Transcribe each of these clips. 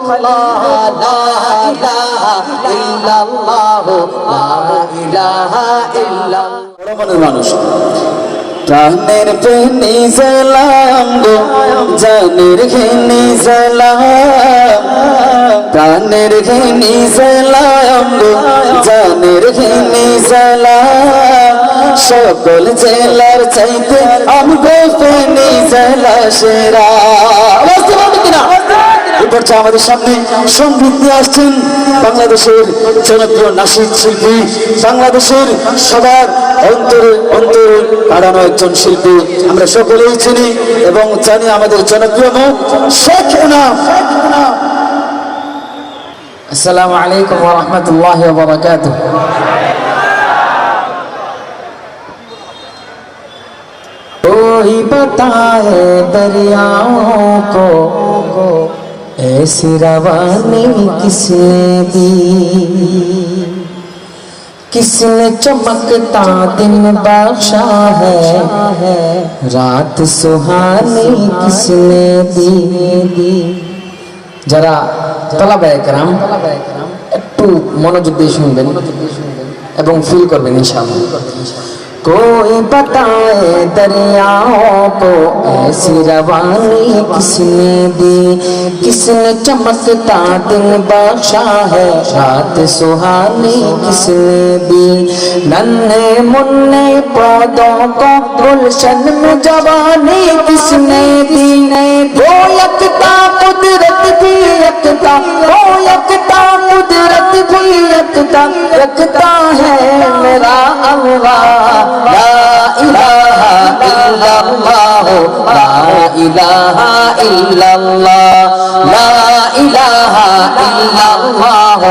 খলিলুল্লাহ লা ইলাহা ইল্লাল্লাহ লা ইলাহা ইল্লাল্লাহ বড় মানুষ প্রাণের প্রেমী সালাম গো জানের ঘেনি সালাম প্রাণের ঘেনি সালাম গো জানের ঘেনি সালাম সকল জেলার চাইতে আমগো ফেনী জেলা সেরা বুঝতে পারবেন কিনা এরপর আমাদের সামনে সঙ্গীত নিয়ে আসছেন বাংলাদেশের জনপ্রিয় নাসিক শিল্পী বাংলাদেশের সবার অন্তরে অন্তরে কাড়ানো একজন শিল্পী আমরা সকলেই চিনি এবং জানি আমাদের জনপ্রিয় মুখ শেখ এনাম। আসসালামু আলাইকুম ওয়া রাহমাতুল্লাহি ওয়া বারাকাতুহু। कोई बताए दरियाओं को ऐसी रवानी किसने दी किसने चमकता दिन बख्शा है रात सुहानी किसने दी जरा तलबाए करम একটু মনোযোগ দিয়ে শুনবেন এবং ফিল করবেন ইনশাআল্লাহ। कोई बताए दरियाओं को ऐसी रवानी किसने दी किसने चमकता दिन बख्शा है रात सुहानी किसने दी नन्हे मुन्ने पौधों को गुलशन में जवानी किसने दी वो यकता कुदरत भी यकता वो यकता कुदरत भी यकता यकता है मेरा अल्लाह ला इलाहा इल्लल्लाह ला इलाहा इल्लल्लाह ला इलाहा इल्लल्लाह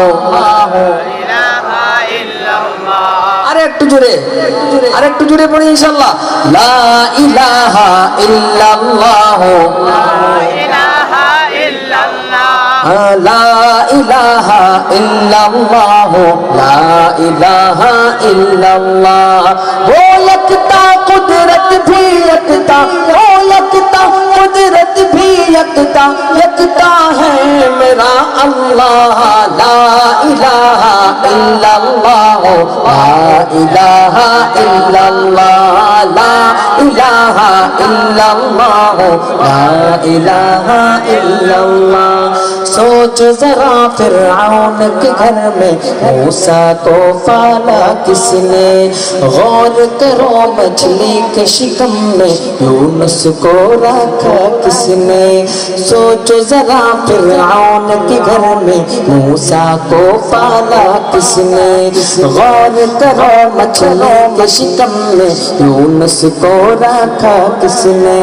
আরেকটু জোরে পড়ি ইনশাআল্লাহ লা ইলাহা ইল্লাল্লাহ لا إله إلا الله لا إله إلا الله वो यकता कुदरत भी यकता वो यकता कुदरत भी यकता यकता है मेरा अल्लाह ला इलाहा इल्ला अल्लाह ला इलाहा इल्ला अल्लाह ला इलाहा इल्ला अल्लाह ला इलाहा इल्ला अल्लाह। सोचो जरा फिरऔन के घर में मूसा को पाला किसने गौर करो मछली के शिकम में यूनुस को रखा किसने सोचो जरा फिरऔन के घर में मूसा को पाला किसने गौर करो मछली के शिकम में यूनुस को रखा किसने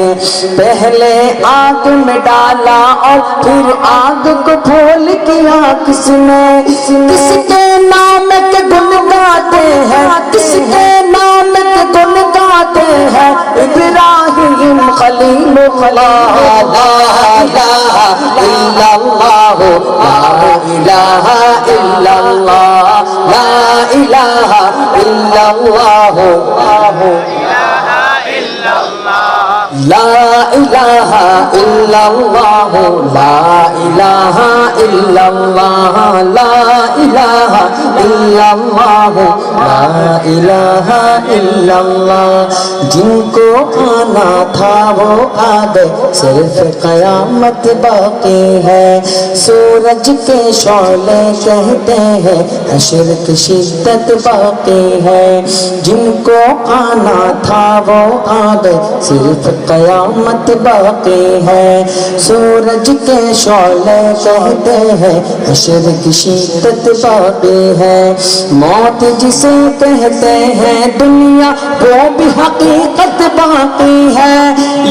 पहले आग में डाला और फिर आग को भूल किया किसने किसके नाम के गुण गाते हैं किसके नाम के गुण गाते हैं इब्राहिम खलीलुल्लाह ला इलाहा इल्लल्लाह ला इलाहा इल्लल्लाह ला इलाहा इल्लल्लाह لا إله إلا الله لا إله إلا الله لا إله إلا الله لا إله إلا الله जिनको आना था वो आ गए सिर्फ कयामत बाकी है सूरज के शौले कहते हैं हश्र की शिद्दत बाकी है जिनको आना था वो आ गए सिर्फ कयामत बाकी है सूरज के शौले कहते हैं हश्र की शिद्दत बाकी है मौत जिसे कहते हैं दुनिया वो भी हकीकत बाकी है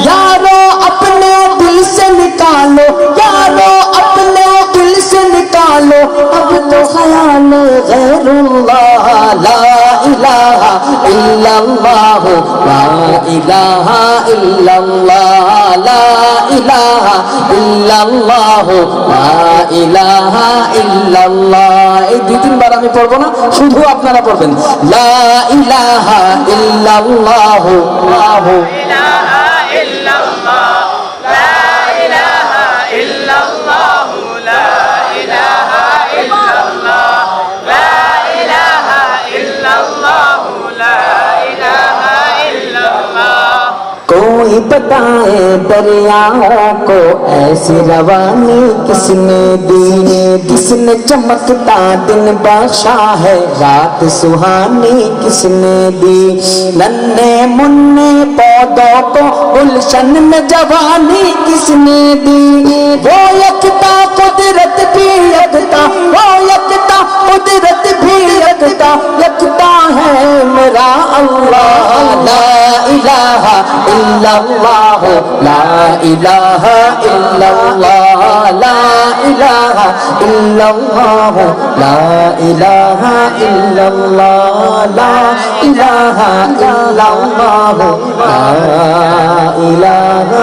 यारो अपने दिल से निकालो यारो अपने दिल से निकालो अब तो ख्याल गैरुल्लाह ला इलाहा इल्लल्लाह ला इलाहा इल्लल्लाह ला इलाहा इल्लल्लाह ला इलाहा इल्लल्लाह এই দুই তিনবার আমি পড়বো না শুধু আপনারা পড়বেন লা ইলাহা ইল্লাল্লাহ লা ইলাহা ইল্লাল্লাহ লা ইলাহা ইল্লাল্লাহ লা बताए दरियाओं को ऐसी रवानी किसने दी, किसने चमकता दिन बख्शा है रात सुहानी किसने दी, नन्हे मुन्ने पौधों को गुलशन में जवानी किसने दी, वो यकता कुदरत भी यकता, वो यकता कुदरत भी यकता, यकता है मेरा अल्लाह। ला इलाहा इल्लल्लाह, ला इलाहा इल्लल्लाह, ला इलाहा इल्लल्लाह, ला इलाहा इल्लल्लाह, ला इलाहा इल्लल्लाह, ला इलाहा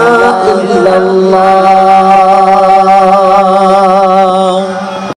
इल्लल्लाह।